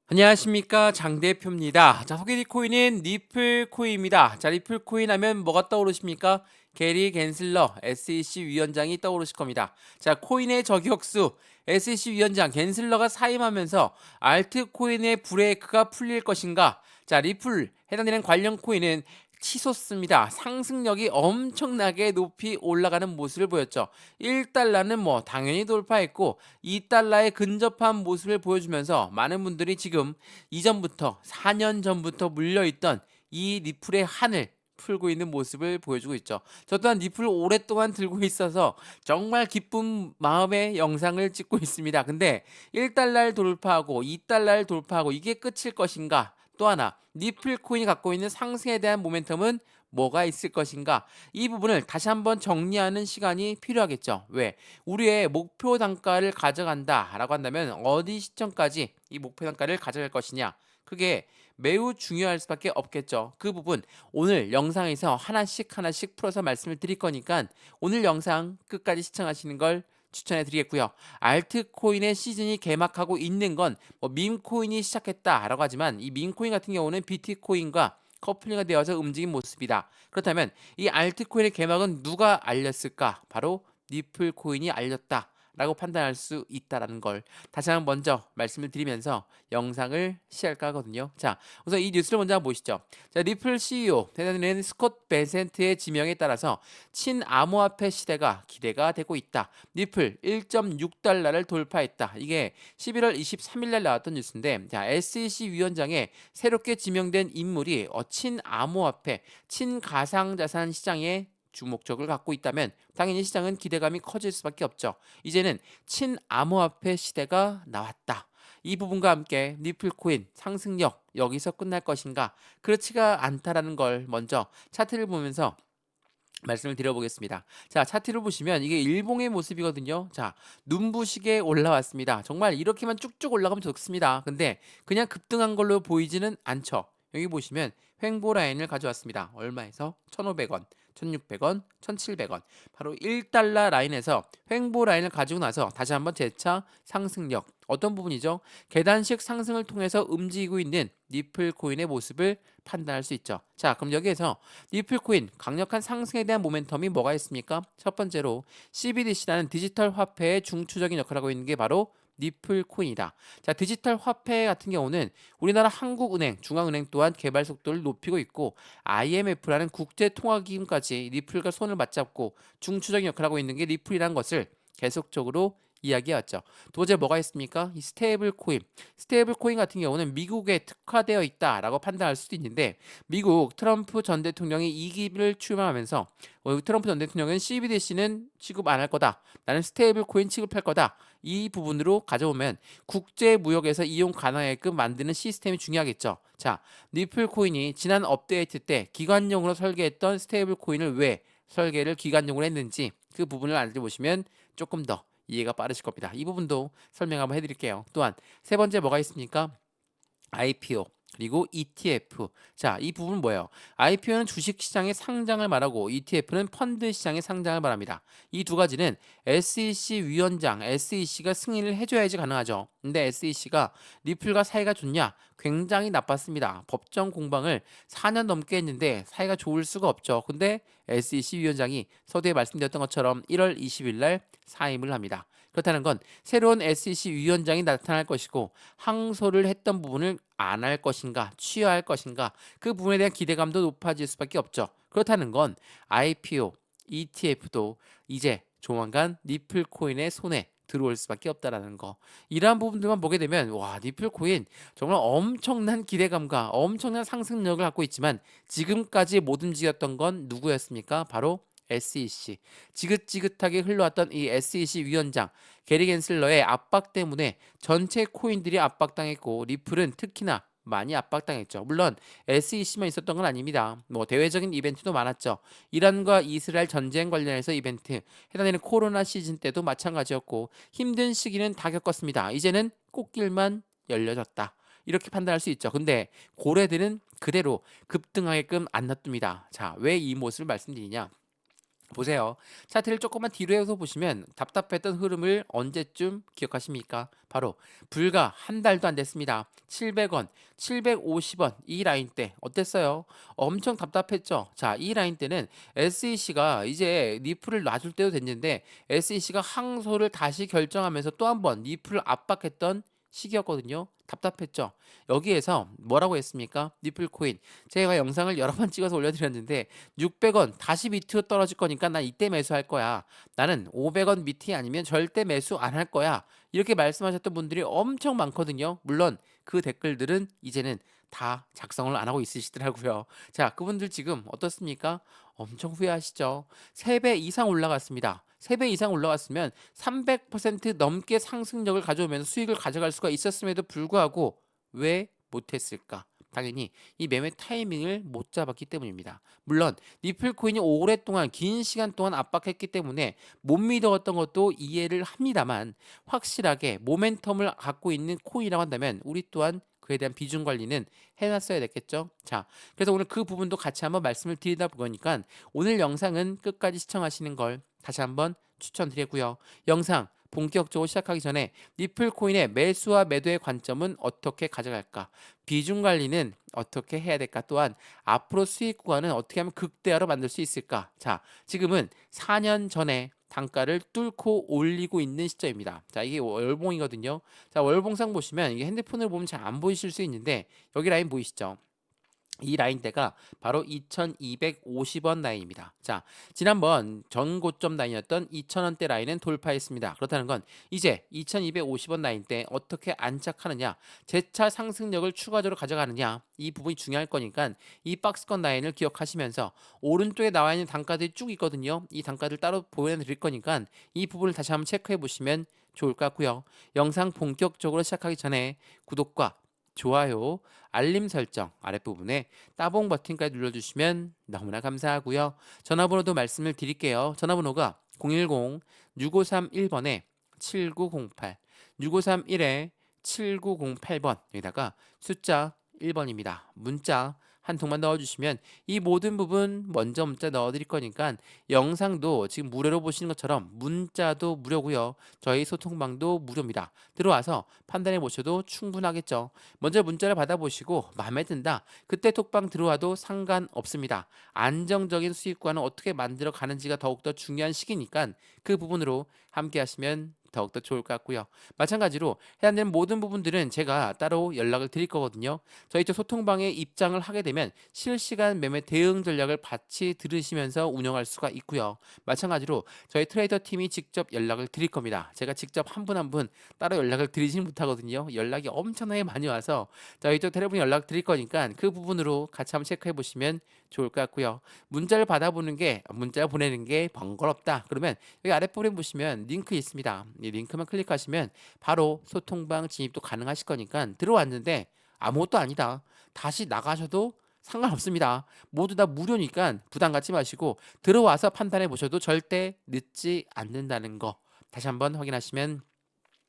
안녕하십니까, 장 대표입니다. 자, 소개해드릴 코인은 리플 코인입니다. 자, 리플 코인 하면 뭐가 떠오르십니까? 게리 겐슬러 SEC 위원장이 떠오르실 겁니다. 자, 코인의 저격수 SEC 위원장 겐슬러가 사임하면서 알트 코인의 브레이크가 풀릴 것인가? 자, 리플 해당되는 관련 코인은 치솟습니다. 상승력이 엄청나게 높이 올라가는 모습을 보였죠. 1달러는 뭐 당연히 돌파했고 2달러에 근접한 모습을 보여주면서 많은 분들이 지금 이전부터 4년 전부터 물려있던 이 리플의 한을 풀고 있는 모습을 보여주고 있죠. 저 또한 리플을 오랫동안 들고 있어서 정말 기쁜 마음의 영상을 찍고 있습니다. 근데 1달러를 돌파하고 2달러를 돌파하고 이게 끝일 것인가? 또 하나, 리플 코인이 갖고 있는 상승에 대한 모멘텀은 뭐가 있을 것인가? 이 부분을 다시 한번 정리하는 시간이 필요하겠죠. 왜? 우리의 목표 단가를 가져간다라고 한다면 어디 시점까지 이 목표 단가를 가져갈 것이냐? 그게 매우 중요할 수밖에 없겠죠. 그 부분 오늘 영상에서 하나씩 풀어서 말씀을 드릴 거니까 오늘 영상 끝까지 시청하시는 걸 추천해 드리겠고요. 알트코인의 시즌이 개막하고 있는 건 뭐 밈코인이 시작했다라고 하지만 이 밈코인 같은 경우는 비트코인과 커플링이 되어서 움직인 모습이다. 그렇다면 이 알트코인의 개막은 누가 알렸을까? 바로 리플 코인이 알렸다. 라고 판단할 수 있다라는 걸 다시 한번 먼저 말씀을 드리면서 영상을 시작할까 하거든요. 자, 우선 이 뉴스를 먼저 한번 보시죠. 자, 리플 CEO 대단한 스콧 베센트의 지명에 따라서 친암호화폐 시대가 기대가 되고 있다. 리플 1.6달러를 돌파했다. 이게 11월 23일 날 나왔던 뉴스인데, 자, SEC 위원장에 새롭게 지명된 인물이 친암호화폐, 친가상자산 시장에 주목적을 갖고 있다면 당연히 시장은 기대감이 커질 수밖에 없죠. 이제는 친암호화폐 시대가 나왔다. 이 부분과 함께 리플 코인 상승력 여기서 끝날 것인가? 그렇지가 않다라는 걸 먼저 차트를 보면서 말씀을 드려보겠습니다. 자, 차트를 보시면 이게 일봉의 모습이거든요. 자, 눈부시게 올라왔습니다. 정말 이렇게만 쭉쭉 올라가면 좋습니다. 근데 그냥 급등한 걸로 보이지는 않죠. 여기 보시면 횡보 라인을 가져왔습니다. 얼마에서? 1,500원, 1,600원, 1,700원. 바로 1달러 라인에서 횡보 라인을 가지고 나서 다시 한번 재차 상승력. 어떤 부분이죠? 계단식 상승을 통해서 움직이고 있는 리플 코인의 모습을 판단할 수 있죠. 자, 그럼 여기에서 리플 코인 강력한 상승에 대한 모멘텀이 뭐가 있습니까? 첫 번째로 CBDC라는 디지털 화폐의 중추적인 역할을 하고 있는 게 바로 리플 코인이다. 자, 디지털 화폐 같은 경우는 우리나라 한국은행, 중앙은행 또한 개발 속도를 높이고 있고 IMF라는 국제통화기금까지 리플과 손을 맞잡고 중추적인 역할을 하고 있는 게 리플이라는 것을 계속적으로 이야기해왔죠. 두 번째 뭐가 있습니까? 이 스테이블 코인. 스테이블 코인 같은 경우는 미국에 특화되어 있다라고 판단할 수도 있는데 미국 트럼프 전 대통령이 2기를 출마하면서 트럼프 전 대통령은 CBDC는 취급 안 할 거다. 나는 스테이블 코인 취급할 거다. 이 부분으로 가져오면 국제 무역에서 이용 가능하게끔 만드는 시스템이 중요하겠죠. 자, 리플 코인이 지난 업데이트 때 기관용으로 설계했던 스테이블 코인을 왜 설계를 기관용으로 했는지 그 부분을 알아보시면 조금 더 이해가 빠르실 겁니다. 이 부분도 설명 한번 해드릴게요. 또한 세 번째 뭐가 있습니까? IPO 그리고 ETF. 자, 이 부분은 뭐예요? IPO는 주식 시장의 상장을 말하고 ETF는 펀드 시장의 상장을 말합니다. 이 두 가지는 SEC 위원장, SEC가 승인을 해줘야지 가능하죠. 근데 SEC가 리플과 사이가 좋냐? 굉장히 나빴습니다. 법정 공방을 4년 넘게 했는데 사이가 좋을 수가 없죠. 근데 SEC 위원장이 서두에 말씀드렸던 것처럼 1월 20일 날 사임을 합니다. 그렇다는 건 새로운 SEC 위원장이 나타날 것이고 항소를 했던 부분을 안 할 것인가, 취하할 것인가 그 부분에 대한 기대감도 높아질 수밖에 없죠. 그렇다는 건 IPO, ETF도 이제 조만간 리플 코인의 손에 들어올 수밖에 없다라는 거. 이러한 부분들만 보게 되면 와, 리플 코인 정말 엄청난 기대감과 엄청난 상승력을 갖고 있지만 지금까지 못 움직였던 건 누구였습니까? 바로 SEC. 지긋지긋하게 흘러왔던 이 SEC 위원장 게리 겐슬러의 압박 때문에 전체 코인들이 압박당했고 리플은 특히나 많이 압박당했죠. 물론 SEC만 있었던 건 아닙니다. 뭐 대외적인 이벤트도 많았죠. 이란과 이스라엘 전쟁 관련해서 이벤트, 해당되는 코로나 시즌 때도 마찬가지였고 힘든 시기는 다 겪었습니다. 이제는 꽃길만 열려졌다. 이렇게 판단할 수 있죠. 근데 고래들은 그대로 급등하게끔 안 놔둡니다. 자, 왜 이 모습을 말씀드리냐? 보세요. 차트를 조금만 뒤로 해서 보시면 답답했던 흐름을 언제쯤 기억하십니까? 바로 불과 한 달도 안 됐습니다. 700원, 750원 이 라인 때 어땠어요? 엄청 답답했죠? 자, 이 라인 때는 SEC가 이제 리플을 놔줄 때도 됐는데 SEC가 항소를 다시 결정하면서 또 한 번 리플을 압박했던 시기였거든요. 답답했죠. 여기에서 뭐라고 했습니까? 리플 코인. 제가 영상을 여러 번 찍어서 올려드렸는데 600원 다시 밑으로 떨어질 거니까 난 이때 매수할 거야. 나는 500원 밑이 아니면 절대 매수 안 할 거야. 이렇게 말씀하셨던 분들이 엄청 많거든요. 물론 그 댓글들은 이제는 다 작성을 안 하고 있으시더라고요. 자, 그분들 지금 어떻습니까? 엄청 후회하시죠? 3배 이상 올라갔습니다. 3배 이상 올라갔으면 300% 넘게 상승력을 가져오면서 수익을 가져갈 수가 있었음에도 불구하고 왜 못했을까? 당연히 이 매매 타이밍을 못 잡았기 때문입니다. 물론 리플 코인이 오랫동안 긴 시간 동안 압박했기 때문에 못 믿어왔던 것도 이해를 합니다만 확실하게 모멘텀을 갖고 있는 코인이라고 한다면 우리 또한 그에 대한 비중 관리는 해놨어야 됐겠죠. 자, 그래서 오늘 그 부분도 같이 한번 말씀을 드리다 보니까 오늘 영상은 끝까지 시청하시는 걸 다시 한번 추천드리고요. 영상 본격적으로 시작하기 전에 리플 코인의 매수와 매도의 관점은 어떻게 가져갈까? 비중 관리는 어떻게 해야 될까? 또한 앞으로 수익 구간은 어떻게 하면 극대화로 만들 수 있을까? 자, 지금은 4년 전에 단가를 뚫고 올리고 있는 시점입니다. 자, 이게 월봉이거든요. 자, 월봉상 보시면 이게 핸드폰으로 보면 잘 안 보이실 수 있는데 여기 라인 보이시죠? 이 라인대가 바로 2250원 라인입니다. 자, 지난번 전고점 라인이었던 2000원대 라인은 돌파했습니다. 그렇다는 건 이제 2250원 라인대 어떻게 안착하느냐, 재차 상승력을 추가적으로 가져가느냐, 이 부분이 중요할 거니까 이 박스권 라인을 기억하시면서 오른쪽에 나와 있는 단가들이 쭉 있거든요. 이 단가들 따로 보여드릴 거니까 이 부분을 다시 한번 체크해 보시면 좋을 것 같고요. 영상 본격적으로 시작하기 전에 구독과 좋아요, 알림 설정 아랫부분에 따봉 버튼까지 눌러주시면 너무나 감사하고요. 전화번호도 말씀을 드릴게요. 전화번호가 010-6531번에 7908, 6531에 7908번 여기다가 숫자 1번입니다. 문자 한 통만 넣어주시면 이 모든 부분 먼저 문자 넣어드릴 거니까 영상도 지금 무료로 보시는 것처럼 문자도 무료고요. 저희 소통방도 무료입니다. 들어와서 판단해 보셔도 충분하겠죠. 먼저 문자를 받아보시고 마음에 든다. 그때 톡방 들어와도 상관없습니다. 안정적인 수익관을 어떻게 만들어 가는지가 더욱더 중요한 시기니까 그 부분으로 함께 하시면 더욱더 좋을 것 같고요. 마찬가지로 해당되는 모든 부분들은 제가 따로 연락을 드릴 거거든요. 저희 쪽 소통방에 입장을 하게 되면 실시간 매매 대응 전략을 같이 들으시면서 운영할 수가 있고요. 마찬가지로 저희 트레이더 팀이 직접 연락을 드릴 겁니다. 제가 직접 한 분 한 분 따로 연락을 드리지는 못하거든요. 연락이 엄청나게 많이 와서 저희 쪽 테레폰 연락 드릴 거니까 그 부분으로 같이 한번 체크해 보시면 좋을 것 같고요. 문자 보내는 게 번거롭다. 그러면 여기 아랫부분에 보시면 링크 있습니다. 이 링크만 클릭하시면 바로 소통방 진입도 가능하실 거니까 들어왔는데 아무것도 아니다. 다시 나가셔도 상관없습니다. 모두 다 무료니까 부담 갖지 마시고 들어와서 판단해 보셔도 절대 늦지 않는다는 거 다시 한번 확인하시면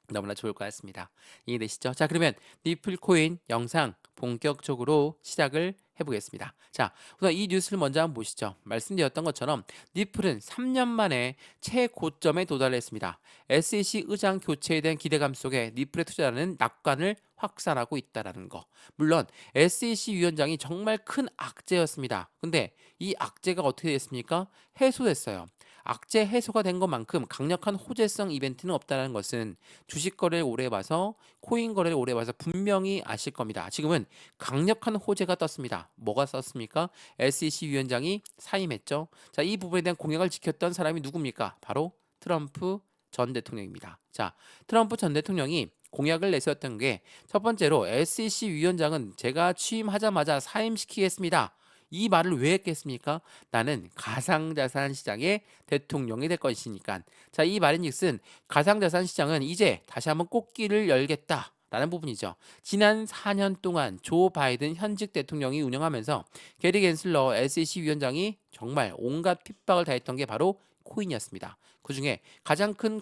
너무나 좋을 것 같습니다. 이해되시죠? 자, 그러면 리플 코인 영상 본격적으로 시작을 해보겠습니다. 자, 우선 이 뉴스를 먼저 한번 보시죠. 말씀드렸던 것처럼 리플은 3년 만에 최고점에 도달했습니다. SEC 의장 교체에 대한 기대감 속에 리플에 투자하는 낙관을 확산하고 있다는 거. 물론 SEC 위원장이 정말 큰 악재였습니다. 근데 이 악재가 어떻게 됐습니까? 해소됐어요. 악재 해소가 된 것만큼 강력한 호재성 이벤트는 없다는 것은 주식 거래를 오래 봐서 코인 거래를 오래 봐서 분명히 아실 겁니다. 지금은 강력한 호재가 떴습니다. 뭐가 떴습니까? SEC 위원장이 사임했죠. 자, 이 부분에 대한 공약을 지켰던 사람이 누굽니까? 바로 트럼프 전 대통령입니다. 자, 트럼프 전 대통령이 공약을 내세웠던 게 첫 번째로 SEC 위원장은 제가 취임하자마자 사임시키겠습니다. 이 말을 왜 했겠습니까? 나는 가상자산 시장의 대통령이 될 것이니까. 자, 이 말인즉슨 가상자산 시장은 이제 다시 한번 꽃길을 열겠다. 라는 부분이죠. 지난 4년 동안 조 바이든 현직 대통령이 운영하면서 게리 겐슬러 SEC 위원장이 정말 온갖 핍박을 당했던 게 바로 코인이었습니다. 그 중에 가장 큰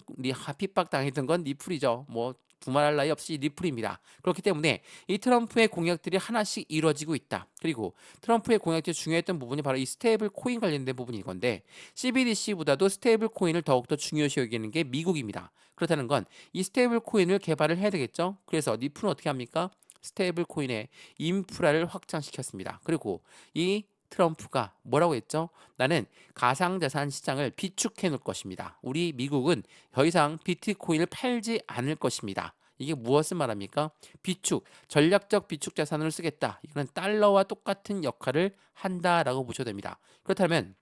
핍박 당했던 건 리플이죠. 뭐 두말할 나위 없이 리플입니다. 그렇기 때문에 이 트럼프의 공약들이 하나씩 이루어지고 있다. 그리고 트럼프의 공약 중 중요했던 부분이 바로 이 스테이블 코인 관련된 부분인 건데 CBDC보다도 스테이블 코인을 더욱더 중요시 여기는 게 미국입니다. 그렇다는 건 이 스테이블 코인을 개발을 해야 되겠죠. 그래서 리플은 어떻게 합니까? 스테이블 코인의 인프라를 확장시켰습니다. 그리고 이 트럼프가 뭐라고 했죠? 나는 가상자산 시장을 비축해 놓을 것입니다. 우리 미국은 더 이상 비트코인을 팔지 않을 것입니다. 이게 무엇을 말합니까? 비축, 전략적 비축 자산을 쓰겠다. 이거는 달러와 똑같은 역할을 한다라고 보셔도 됩니다. 그렇다면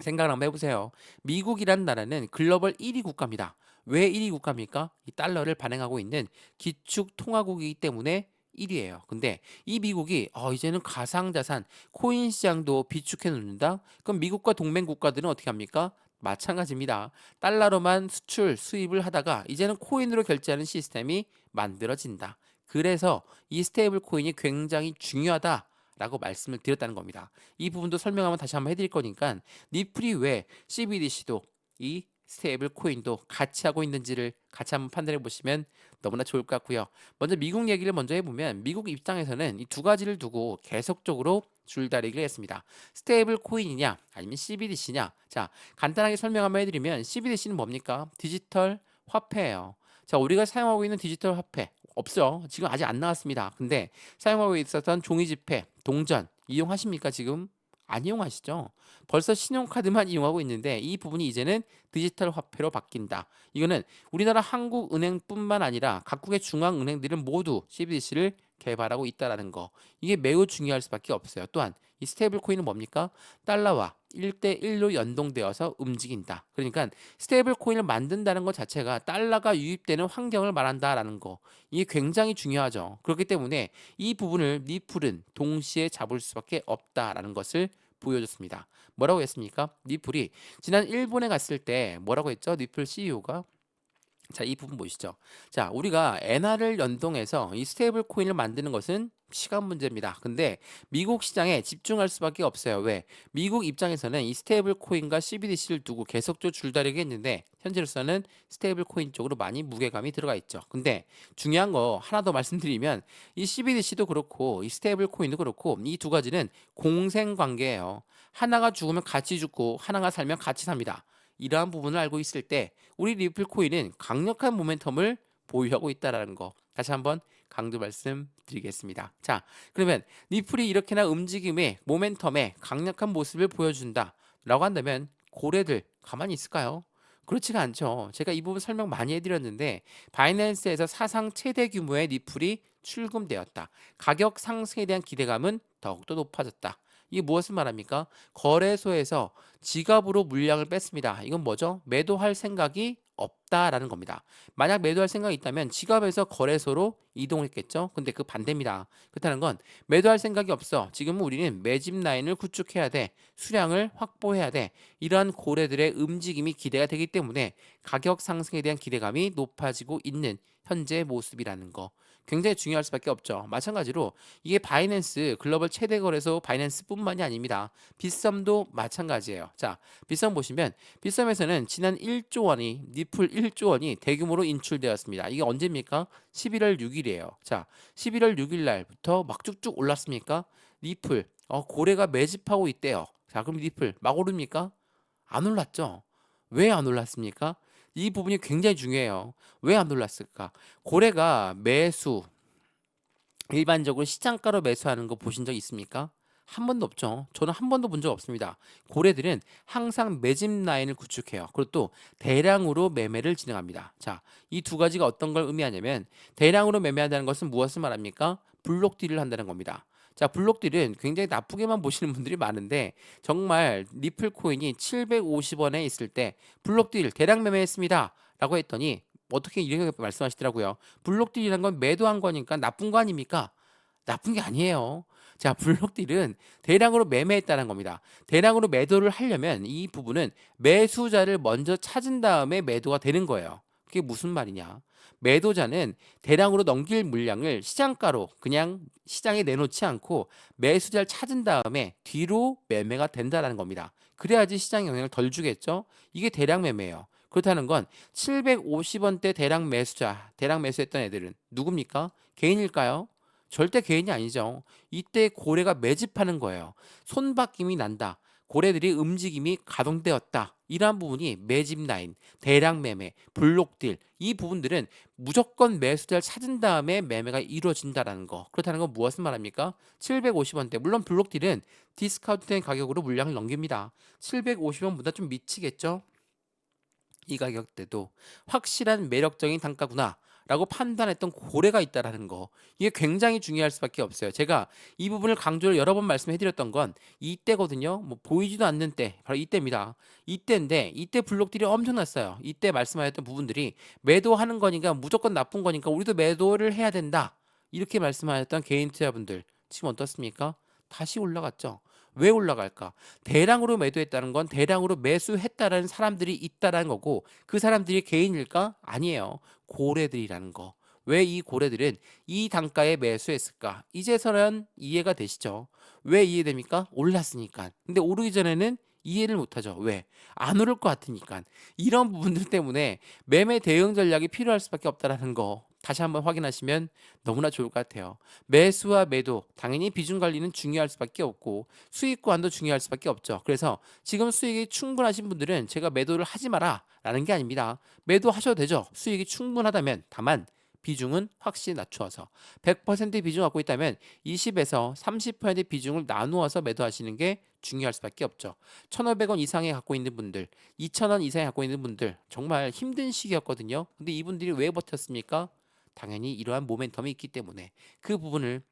생각을 한번 해보세요. 미국이란 나라는 글로벌 1위 국가입니다. 왜 1위 국가입니까? 이 달러를 발행하고 있는 기축 통화국이기 때문에 1위예요. 근데 이 미국이 이제는 가상자산, 코인 시장도 비축해 놓는다? 그럼 미국과 동맹 국가들은 어떻게 합니까? 마찬가지입니다. 달러로만 수출, 수입을 하다가 이제는 코인으로 결제하는 시스템이 만들어진다. 그래서 이 스테이블 코인이 굉장히 중요하다. 라고 말씀을 드렸다는 겁니다. 이 부분도 설명하면 다시 한번 해드릴 거니까 리플이 왜 CBDC도 이 스테이블 코인도 같이 하고 있는지를 같이 한번 판단해 보시면 너무나 좋을 것 같고요. 먼저 미국 얘기를 먼저 해보면 미국 입장에서는 이 두 가지를 두고 계속적으로 줄다리기를 했습니다. 스테이블 코인이냐 아니면 CBDC냐. 자, 간단하게 설명 한번 해드리면 CBDC는 뭡니까? 디지털 화폐예요. 자, 우리가 사용하고 있는 디지털 화폐 없죠. 지금 아직 안 나왔습니다. 근데 사용하고 있었던 종이 지폐, 동전 이용하십니까 지금? 안 이용하시죠? 벌써 신용카드만 이용하고 있는데 이 부분이 이제는 디지털 화폐로 바뀐다. 이거는 우리나라 한국은행뿐만 아니라 각국의 중앙은행들은 모두 CBDC를 개발하고 있다라는 거. 이게 매우 중요할 수밖에 없어요. 또한 이 스테이블 코인은 뭡니까? 달러와 1대1로 연동되어서 움직인다. 그러니까 스테이블 코인을 만든다는 것 자체가 달러가 유입되는 환경을 말한다라는 거. 이게 굉장히 중요하죠. 그렇기 때문에 이 부분을 리플은 동시에 잡을 수밖에 없다라는 것을 보여줬습니다. 뭐라고 했습니까? 리플이 지난 일본에 갔을 때 뭐라고 했죠? 리플 CEO가 자, 이 부분 보시죠. 자, 우리가 엔화를 연동해서 이 스테이블 코인을 만드는 것은 시간 문제입니다. 근데 미국 시장에 집중할 수밖에 없어요. 왜? 미국 입장에서는 이 스테이블 코인과 CBDC를 두고 계속적으로 줄다리기 했는데 현재로서는 스테이블 코인 쪽으로 많이 무게감이 들어가 있죠. 근데 중요한 거 하나 더 말씀드리면 이 CBDC도 그렇고 이 스테이블 코인도 그렇고 이 두 가지는 공생 관계예요. 하나가 죽으면 같이 죽고 하나가 살면 같이 삽니다. 이러한 부분을 알고 있을 때 우리 리플 코인은 강력한 모멘텀을 보유하고 있다라는 거 다시 한번 강조 말씀드리겠습니다. 자, 그러면 리플이 이렇게나 움직임에 모멘텀에 강력한 모습을 보여준다라고 한다면 고래들 가만히 있을까요? 그렇지가 않죠. 제가 이 부분 설명 많이 해드렸는데 바이낸스에서 사상 최대 규모의 리플이 출금되었다. 가격 상승에 대한 기대감은 더욱더 높아졌다. 이게 무엇을 말합니까? 거래소에서 지갑으로 물량을 뺐습니다. 이건 뭐죠? 매도할 생각이 없다라는 겁니다. 만약 매도할 생각이 있다면 지갑에서 거래소로 이동했겠죠? 근데 그 반대입니다. 그렇다는 건 매도할 생각이 없어. 지금은 우리는 매집 라인을 구축해야 돼. 수량을 확보해야 돼. 이러한 고래들의 움직임이 기대가 되기 때문에 가격 상승에 대한 기대감이 높아지고 있는 현재 모습이라는 거. 굉장히 중요할 수밖에 없죠. 마찬가지로 이게 바이낸스 글로벌 최대 거래소 바이낸스뿐만이 아닙니다. 빗썸도 마찬가지예요. 자, 빗썸 보시면 빗썸에서는 지난 1조 원이 리플 1조 원이 대규모로 인출되었습니다. 이게 언제입니까? 11월 6일이에요. 자, 11월 6일 날부터 막 쭉쭉 올랐습니까? 리플 고래가 매집하고 있대요. 자, 그럼 리플 막 오릅니까? 안 올랐죠. 왜 안 올랐습니까? 이 부분이 굉장히 중요해요. 왜 안 올랐을까? 고래가 매수, 일반적으로 시장가로 매수하는 거 보신 적 있습니까? 한 번도 없죠. 저는 한 번도 본 적 없습니다. 고래들은 항상 매집 라인을 구축해요. 그리고 또 대량으로 매매를 진행합니다. 자, 이 두 가지가 어떤 걸 의미하냐면 대량으로 매매한다는 것은 무엇을 말합니까? 블록딜을 한다는 겁니다. 자, 블록딜은 굉장히 나쁘게만 보시는 분들이 많은데 정말 리플 코인이 750원에 있을 때 블록딜 대량 매매했습니다. 라고 했더니 어떻게 이렇게 말씀하시더라고요. 블록딜이라는 건 매도한 거니까 나쁜 거 아닙니까? 나쁜 게 아니에요. 자, 블록딜은 대량으로 매매했다는 겁니다. 대량으로 매도를 하려면 이 부분은 매수자를 먼저 찾은 다음에 매도가 되는 거예요. 그게 무슨 말이냐? 매도자는 대량으로 넘길 물량을 시장가로 그냥 시장에 내놓지 않고 매수자를 찾은 다음에 뒤로 매매가 된다는 겁니다. 그래야지 시장 영향을 덜 주겠죠? 이게 대량 매매예요. 그렇다는 건 750원대 대량 매수자, 대량 매수했던 애들은 누굽니까? 개인일까요? 절대 개인이 아니죠. 이때 고래가 매집하는 거예요. 손바뀜이 난다. 고래들이 움직임이 가동되었다. 이러한 부분이 매집 라인, 대량 매매, 블록딜 이 부분들은 무조건 매수자를 찾은 다음에 매매가 이루어진다라는 거. 그렇다는 건 무엇을 말합니까? 750원대. 물론 블록딜은 디스카운트된 가격으로 물량을 넘깁니다. 750원보다 좀 미치겠죠? 이 가격대도 확실한 매력적인 단가구나 라고 판단했던 고래가 있다라는 거, 이게 굉장히 중요할 수밖에 없어요. 제가 이 부분을 강조를 여러 번 말씀해 드렸던 건 이때거든요. 뭐 보이지도 않는 때, 바로 이때입니다. 이때인데 이때 블록들이 엄청났어요. 이때 말씀하셨던 부분들이 매도하는 거니까 무조건 나쁜 거니까 우리도 매도를 해야 된다, 이렇게 말씀하셨던 개인 투자분들 지금 어떻습니까? 다시 올라갔죠. 왜 올라갈까? 대량으로 매도했다는 건 대량으로 매수했다라는 사람들이 있다라는 거고, 그 사람들이 개인일까? 아니에요. 고래들이라는 거. 왜 이 고래들은 이 단가에 매수했을까? 이제서는 이해가 되시죠? 왜 이해됩니까? 올랐으니까. 근데 오르기 전에는 이해를 못하죠. 왜? 안 오를 것 같으니까. 이런 부분들 때문에 매매 대응 전략이 필요할 수밖에 없다라는 거 다시 한번 확인하시면 너무나 좋을 것 같아요. 매수와 매도, 당연히 비중 관리는 중요할 수밖에 없고 수익관도 중요할 수밖에 없죠. 그래서 지금 수익이 충분하신 분들은 제가 매도를 하지 마라 라는 게 아닙니다. 매도하셔도 되죠. 수익이 충분하다면. 다만 비중은 확실히 낮추어서 100% 비중 갖고 있다면 20에서 30% 비중을 나누어서 매도하시는 게 중요할 수밖에 없죠. 1,500원 이상에 갖고 있는 분들, 2,000원 이상에 갖고 있는 분들 정말 힘든 시기였거든요. 근데 이분들이 왜 버텼습니까? 당연히 이러한 모멘텀이 있기 때문에 그 부분을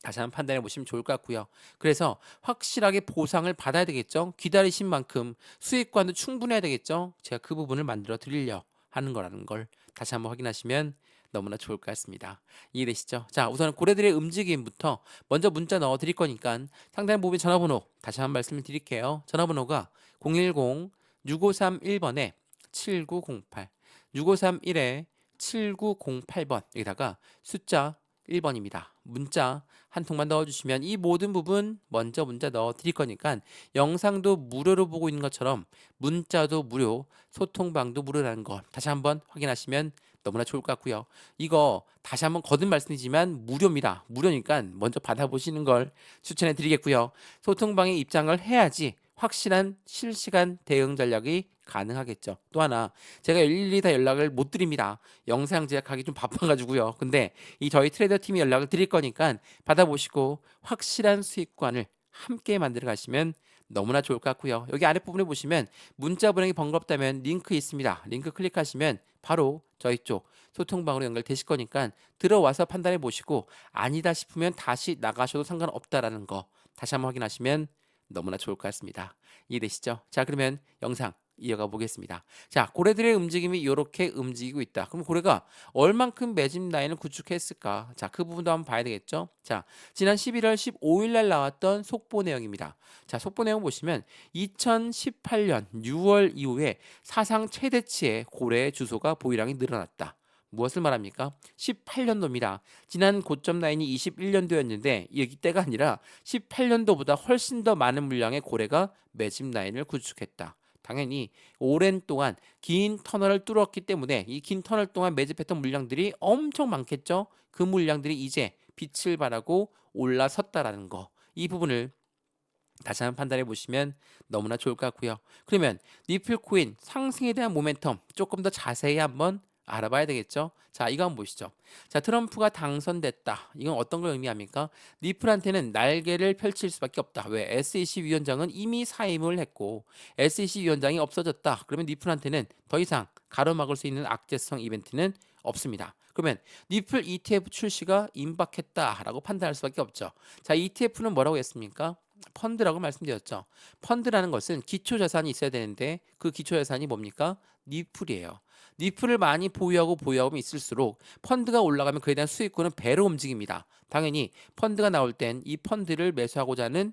다시 한번 판단해 보시면 좋을 것 같고요. 그래서 확실하게 보상을 받아야 되겠죠. 기다리신 만큼 수익관도 충분해야 되겠죠. 제가 그 부분을 만들어 드리려 하는 거라는 걸 다시 한번 확인하시면 너무나 좋을 것 같습니다. 이해되시죠? 자, 우선 고래들의 움직임부터 먼저 문자 넣어 드릴 거니까 상단에 보면 전화번호 다시 한번 말씀을 드릴게요. 전화번호가 010-6531번에 7908, 6531에 7908번, 여기다가 숫자 1번입니다. 문자 한 통만 넣어주시면 이 모든 부분 먼저 문자 넣어 드릴 거니까 영상도 무료로 보고 있는 것처럼 문자도 무료, 소통방도 무료라는 거 다시 한번 확인하시면 너무나 좋을 것 같고요. 이거 다시 한번 거듭 말씀드리지만 무료입니다. 무료니까 먼저 받아보시는 걸 추천해 드리겠고요. 소통방에 입장을 해야지 확실한 실시간 대응 전략이 가능하겠죠. 또 하나, 제가 일일이 다 연락을 못 드립니다. 영상 제작하기 좀 바빠가지고요. 근데 이 저희 트레이더 팀이 연락을 드릴 거니까 받아보시고 확실한 수익관을 함께 만들어 가시면 너무나 좋을 것 같고요. 여기 아랫부분에 보시면 문자 보내기 번거롭다면 링크 있습니다. 링크 클릭하시면 바로 저희 쪽 소통방으로 연결되실 거니까 들어와서 판단해 보시고 아니다 싶으면 다시 나가셔도 상관없다라는 거 다시 한번 확인하시면 너무나 좋을 것 같습니다. 이해되시죠? 자, 그러면 영상 이어가 보겠습니다. 자, 고래들의 움직임이 이렇게 움직이고 있다. 그럼 고래가 얼만큼 매집 라인을 구축했을까? 자, 그 부분도 한번 봐야 되겠죠? 자, 지난 11월 15일 날 나왔던 속보 내용입니다. 자, 속보 내용 보시면 2018년 6월 이후에 사상 최대치의 고래의 주소가 보유량이 늘어났다. 무엇을 말합니까? 18년도입니다. 지난 고점 라인이 21년도였는데 여기 때가 아니라 18년도보다 훨씬 더 많은 물량의 고래가 매집 라인을 구축했다. 당연히 오랜 동안 긴 터널을 뚫었기 때문에 이 긴 터널 동안 매집했던 물량들이 엄청 많겠죠. 그 물량들이 이제 빛을 발하고 올라섰다라는 거, 이 부분을 다시 한번 판단해 보시면 너무나 좋을 것 같고요. 그러면 니플 코인 상승에 대한 모멘텀 조금 더 자세히 한번 알아봐야 되겠죠. 자, 이거 한번 보시죠. 자, 트럼프가 당선됐다. 이건 어떤 걸 의미합니까? 니플한테는 날개를 펼칠 수밖에 없다. 왜? SEC 위원장은 이미 사임을 했고 SEC 위원장이 없어졌다. 그러면 니플한테는 더 이상 가로막을 수 있는 악재성 이벤트는 없습니다. 그러면 니플 ETF 출시가 임박했다라고 판단할 수밖에 없죠. 자, ETF는 뭐라고 했습니까? 펀드라고 말씀드렸죠. 펀드라는 것은 기초자산이 있어야 되는데 그 기초자산이 뭡니까? 니플이에요. 니플을 많이 보유하면 있을수록 펀드가 올라가면 그에 대한 수익권은 배로 움직입니다. 당연히 펀드가 나올 땐 이 펀드를 매수하고자 하는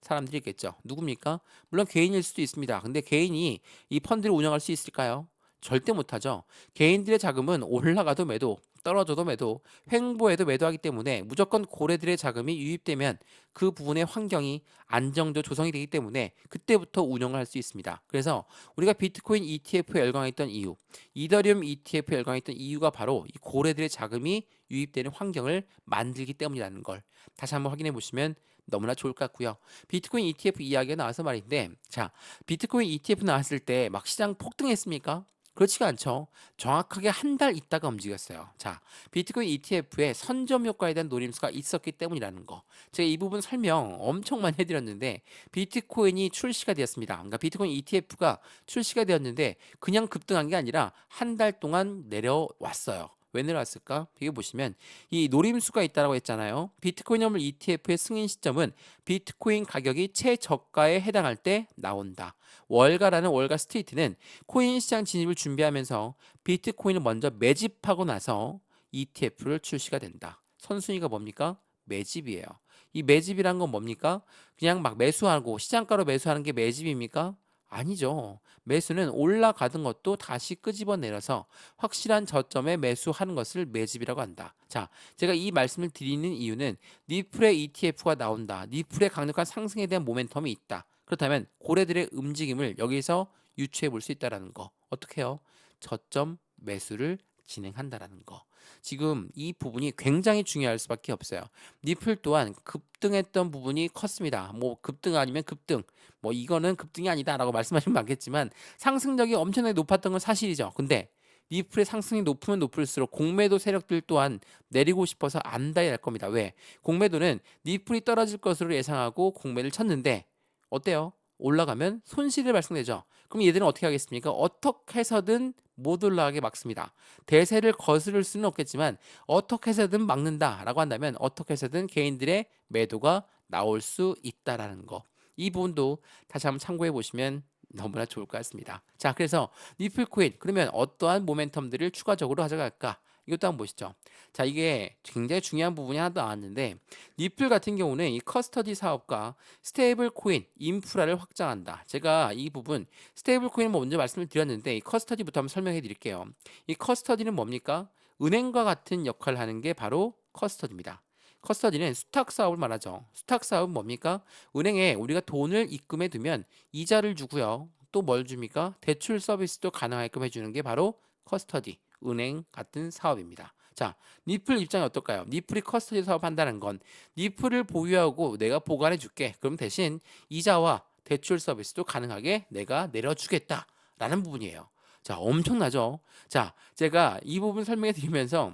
사람들이 있겠죠. 누굽니까? 물론 개인일 수도 있습니다. 근데 개인이 이 펀드를 운영할 수 있을까요? 절대 못하죠. 개인들의 자금은 올라가도 매도, 떨어져도 매도, 횡보해도 매도하기 때문에 무조건 고래들의 자금이 유입되면 그 부분의 환경이 안정도 조성이 되기 때문에 그때부터 운영을 할 수 있습니다. 그래서 우리가 비트코인 ETF에 열광했던 이유, 이더리움 ETF에 열광했던 이유가 바로 이 고래들의 자금이 유입되는 환경을 만들기 때문이라는 걸 다시 한번 확인해 보시면 너무나 좋을 것 같고요. 비트코인 ETF 이야기가 나와서 말인데, 자, 비트코인 ETF 나왔을 때 막 시장 폭등했습니까? 그렇지가 않죠. 정확하게 한 달 있다가 움직였어요. 자, 비트코인 ETF에 선점 효과에 대한 노림수가 있었기 때문이라는 거. 제가 이 부분 설명 엄청 많이 해드렸는데, 비트코인이 출시가 되었습니다. 그러니까 비트코인 ETF가 출시가 되었는데 그냥 급등한 게 아니라 한 달 동안 내려왔어요. 왜 내려왔을까? 여기 보시면 이 노림수가 있다고 했잖아요. 비트코인 화물 ETF의 승인 시점은 비트코인 가격이 최저가에 해당할 때 나온다. 월가라는 월가 스트리트는 코인 시장 진입을 준비하면서 비트코인을 먼저 매집하고 나서 ETF를 출시가 된다. 선순위가 뭡니까? 매집이에요. 이 매집이란 건 뭡니까? 그냥 막 매수하고 시장가로 매수하는 게 매집입니까? 아니죠. 매수는 올라가던 것도 다시 끄집어 내려서 확실한 저점에 매수하는 것을 매집이라고 한다. 자, 제가 이 말씀을 드리는 이유는 니플의 ETF가 나온다. 니플의 강력한 상승에 대한 모멘텀이 있다. 그렇다면 고래들의 움직임을 여기서 유추해 볼 수 있다라는 거. 어떻게 해요? 저점 매수를 진행한다라는 거. 지금 이 부분이 굉장히 중요할 수밖에 없어요. 니플 또한 급등했던 부분이 컸습니다. 뭐 급등 아니면 급등, 뭐 이거는 급등이 아니다라고 말씀하시면 맞겠지만 상승력이 엄청나게 높았던 건 사실이죠. 근데 니플의 상승이 높으면 높을수록 공매도 세력들 또한 내리고 싶어서 안달이 날 겁니다. 왜? 공매도는 니플이 떨어질 것으로 예상하고 공매를 쳤는데 어때요? 올라가면 손실이 발생되죠. 그럼 얘들은 어떻게 하겠습니까? 어떻게 해서든 못 올라가게 막습니다. 대세를 거스를 수는 없겠지만 어떻게 해서든 막는다라고 한다면 어떻게 해서든 개인들의 매도가 나올 수 있다라는 거. 이 부분도 다시 한번 참고해 보시면 너무나 좋을 것 같습니다. 자, 그래서 니플 코인 그러면 어떠한 모멘텀들을 추가적으로 가져갈까? 이것도 한번 보시죠. 자, 이게 굉장히 중요한 부분이 하나 나왔는데 니플 같은 경우는 이 커스터디 사업과 스테이블 코인 인프라를 확장한다. 제가 이 부분 스테이블 코인 먼저 말씀을 드렸는데 이 커스터디부터 한번 설명해 드릴게요. 이 커스터디는 뭡니까? 은행과 같은 역할을 하는 게 바로 커스터디입니다. 커스터디는 수탁 사업을 말하죠. 수탁 사업은 뭡니까? 은행에 우리가 돈을 입금해 두면 이자를 주고요. 또 뭘 줍니까? 대출 서비스도 가능하게끔 해주는 게 바로 커스터디, 은행 같은 사업입니다. 자, 니플 입장이 어떨까요? 니플이 커스터디 사업 한다는 건 니플을 보유하고 내가 보관해 줄게. 그럼 대신 이자와 대출 서비스도 가능하게 내가 내려주겠다라는 부분이에요. 자, 엄청나죠? 자, 제가 이 부분 설명해 드리면서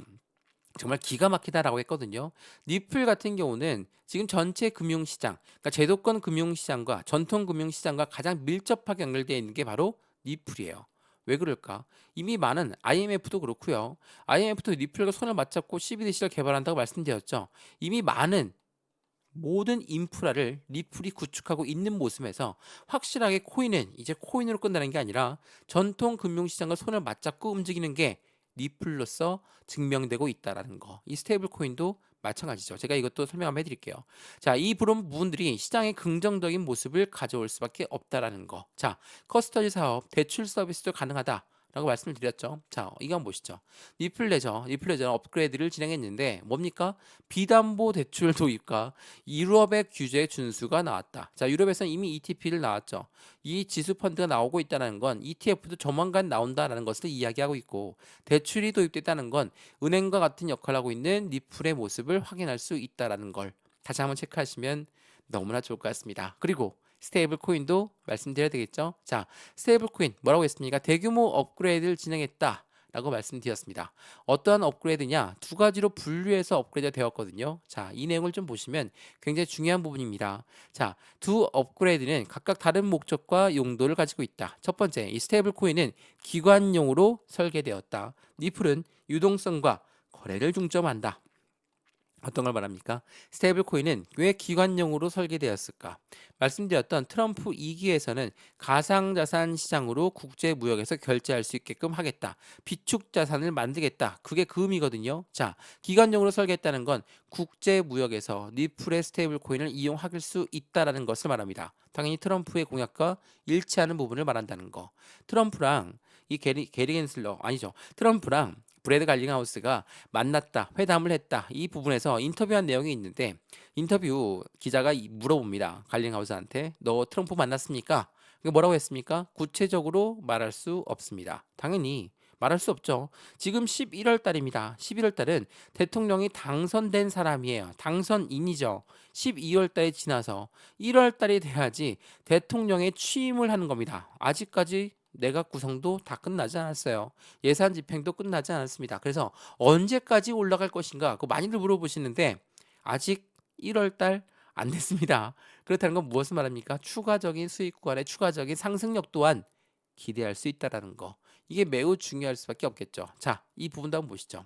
정말 기가 막히다라고 했거든요. 니플 같은 경우는 지금 전체 금융시장, 그러니까 제도권 금융시장과 전통 금융시장과 가장 밀접하게 연결되어 있는 게 바로 니플이에요. 왜 그럴까? 이미 많은 IMF도 그렇고요. IMF도 니플과 손을 맞잡고 CBDC를 개발한다고 말씀드렸죠. 이미 많은 모든 인프라를 니플이 구축하고 있는 모습에서 확실하게 코인은 이제 코인으로 끝나는 게 아니라 전통 금융시장과 손을 맞잡고 움직이는 게 니플로서 증명되고 있다라는 거. 이 스테이블 코인도 마찬가지죠. 제가 이것도 설명 한번 해드릴게요. 자, 이 부분들이 시장의 긍정적인 모습을 가져올 수밖에 없다라는 거. 자, 커스터디 사업, 대출 서비스도 가능하다. 라고 말씀을 드렸죠. 자, 이거 한번 보시죠. 니플레저 업그레이드를 진행했는데 뭡니까? 비담보 대출 도입과 유럽의 규제 준수가 나왔다. 자, 유럽에서는 이미 ETP를 나왔죠. 이 지수 펀드가 나오고 있다는 건 ETF도 조만간 나온다라는 것을 이야기하고 있고 대출이 도입됐다는 건 은행과 같은 역할을 하고 있는 니플의 모습을 확인할 수 있다라는 걸 다시 한번 체크하시면 너무나 좋을 것 같습니다. 그리고 스테이블 코인도 말씀드려야 되겠죠. 자, 스테이블 코인 뭐라고 했습니까? 대규모 업그레이드를 진행했다. 라고 말씀드렸습니다. 어떠한 업그레이드냐? 두 가지로 분류해서 업그레이드가 되었거든요. 자, 이 내용을 좀 보시면 굉장히 중요한 부분입니다. 자, 두 업그레이드는 각각 다른 목적과 용도를 가지고 있다. 첫 번째, 이 스테이블 코인은 기관용으로 설계되었다. 니플은 유동성과 거래를 중점한다. 어떤 걸 말합니까? 스테이블 코인은 왜 기관용으로 설계되었을까? 말씀드렸던 트럼프 2기에서는 가상자산 시장으로 국제 무역에서 결제할 수 있게끔 하겠다. 비축 자산을 만들겠다. 그게 그 의미거든요. 자, 기관용으로 설계했다는 건 국제 무역에서 니플의 스테이블 코인을 이용할 수 있다라는 것을 말합니다. 당연히 트럼프의 공약과 일치하는 부분을 말한다는 거. 트럼프랑 이 게리 겐슬러 아니죠. 트럼프랑 브래드 갈링하우스가 만났다, 회담을 했다. 이 부분에서 인터뷰한 내용이 있는데 인터뷰 기자가 물어봅니다. 갈링하우스한테 너 트럼프 만났습니까? 뭐라고 했습니까? 구체적으로 말할 수 없습니다. 당연히 말할 수 없죠. 지금 11월 달입니다. 11월 달은 대통령이 당선된 사람이에요. 당선인이죠. 12월 달에 지나서 1월 달이 돼야지 대통령의 취임을 하는 겁니다. 아직까지 내각 구성도 다 끝나지 않았어요. 예산 집행도 끝나지 않았습니다. 그래서 언제까지 올라갈 것인가? 그거 많이들 물어보시는데 아직 1월 달 안 됐습니다. 그렇다는 건 무엇을 말합니까? 추가적인 수익 구간의 추가적인 상승력 또한 기대할 수 있다라는 거. 이게 매우 중요할 수밖에 없겠죠. 자, 이 부분도 한번 보시죠.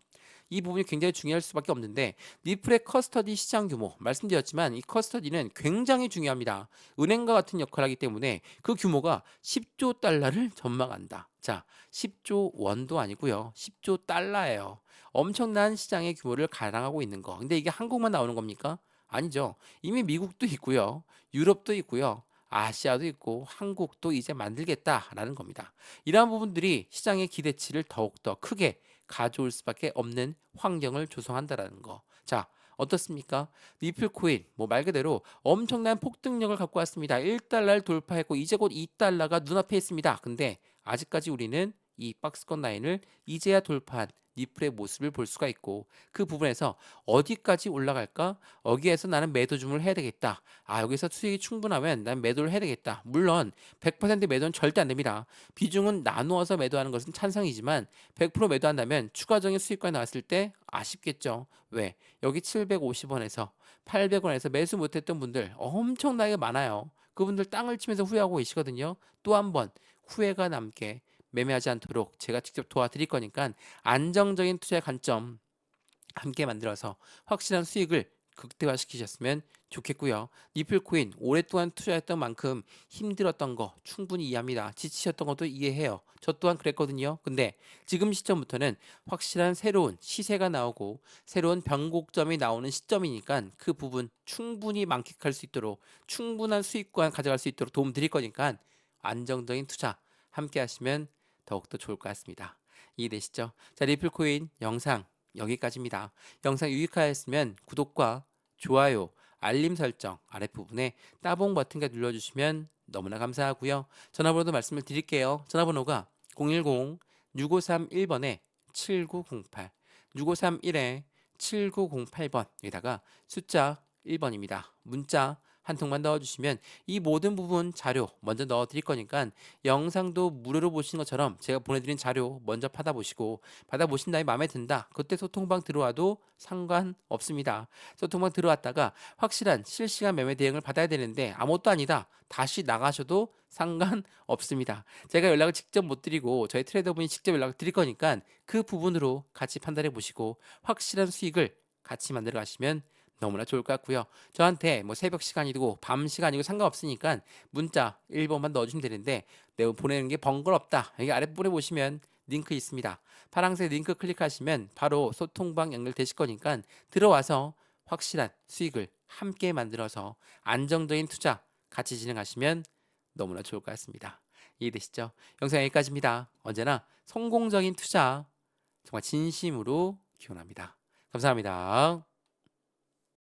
이 부분이 굉장히 중요할 수밖에 없는데 리플의 커스터디 시장 규모 말씀드렸지만 이 커스터디는 굉장히 중요합니다. 은행과 같은 역할을 하기 때문에 그 규모가 10조 달러를 전망한다. 자, 10조 원도 아니고요. 10조 달러예요. 엄청난 시장의 규모를 가량하고 있는 거. 근데 이게 한국만 나오는 겁니까? 아니죠. 이미 미국도 있고요. 유럽도 있고요. 아시아도 있고 한국도 이제 만들겠다라는 겁니다. 이러한 부분들이 시장의 기대치를 더욱더 크게 가져올 수밖에 없는 환경을 조성한다라는 거. 자, 어떻습니까? 리플 코인 뭐 말 그대로 엄청난 폭등력을 갖고 왔습니다. 1달러를 돌파했고 이제 곧 2달러가 눈앞에 있습니다. 근데 아직까지 우리는 이 박스권 라인을 이제야 돌파한 리플의 모습을 볼 수가 있고 그 부분에서 어디까지 올라갈까? 여기에서 나는 매도 주문을 해야 되겠다. 아, 여기서 수익이 충분하면 난 매도를 해야 되겠다. 물론 100% 매도는 절대 안 됩니다. 비중은 나누어서 매도하는 것은 찬성이지만 100% 매도한다면 추가적인 수익권이 나왔을 때 아쉽겠죠. 왜? 여기 750원에서 800원에서 매수 못했던 분들 엄청나게 많아요. 그분들 땅을 치면서 후회하고 계시거든요. 또 한 번 후회가 남게 매매하지 않도록 제가 직접 도와드릴 거니까 안정적인 투자의 관점 함께 만들어서 확실한 수익을 극대화시키셨으면 좋겠고요. 리플코인 오랫동안 투자했던 만큼 힘들었던 거 충분히 이해합니다. 지치셨던 것도 이해해요. 저 또한 그랬거든요. 근데 지금 시점부터는 확실한 새로운 시세가 나오고 새로운 변곡점이 나오는 시점이니까 그 부분 충분히 만끽할 수 있도록 충분한 수익권 가져갈 수 있도록 도움 드릴 거니까 안정적인 투자 함께 하시면 더욱더 좋을 것 같습니다. 이해되시죠? 자, 리플코인 영상 여기까지입니다. 영상 유익하였으면 구독과 좋아요, 알림 설정 아랫부분에 따봉 버튼까지 눌러주시면 너무나 감사하고요. 전화번호도 말씀을 드릴게요. 전화번호가 010-6531번에 7908 6531에 7908번 여기다가 숫자 1번입니다. 문자 한 통만 넣어주시면 이 모든 부분 자료 먼저 넣어드릴 거니까 영상도 무료로 보시는 것처럼 제가 보내드린 자료 먼저 받아보시고 받아보신 다음에 마음에 든다. 그때 소통방 들어와도 상관없습니다. 소통방 들어왔다가 확실한 실시간 매매 대응을 받아야 되는데 아무것도 아니다. 다시 나가셔도 상관없습니다. 제가 연락을 직접 못 드리고 저희 트레이더분이 직접 연락을 드릴 거니까 그 부분으로 같이 판단해 보시고 확실한 수익을 같이 만들어 가시면 너무나 좋을 것 같고요. 저한테 뭐 새벽 시간이고 밤 시간이고 상관없으니까 문자 1번만 넣어주시면 되는데 내가 보내는 게 번거롭다. 여기 아랫부분에 보시면 링크 있습니다. 파란색 링크 클릭하시면 바로 소통방 연결되실 거니까 들어와서 확실한 수익을 함께 만들어서 안정적인 투자 같이 진행하시면 너무나 좋을 것 같습니다. 이해되시죠? 영상 여기까지입니다. 언제나 성공적인 투자 정말 진심으로 기원합니다. 감사합니다.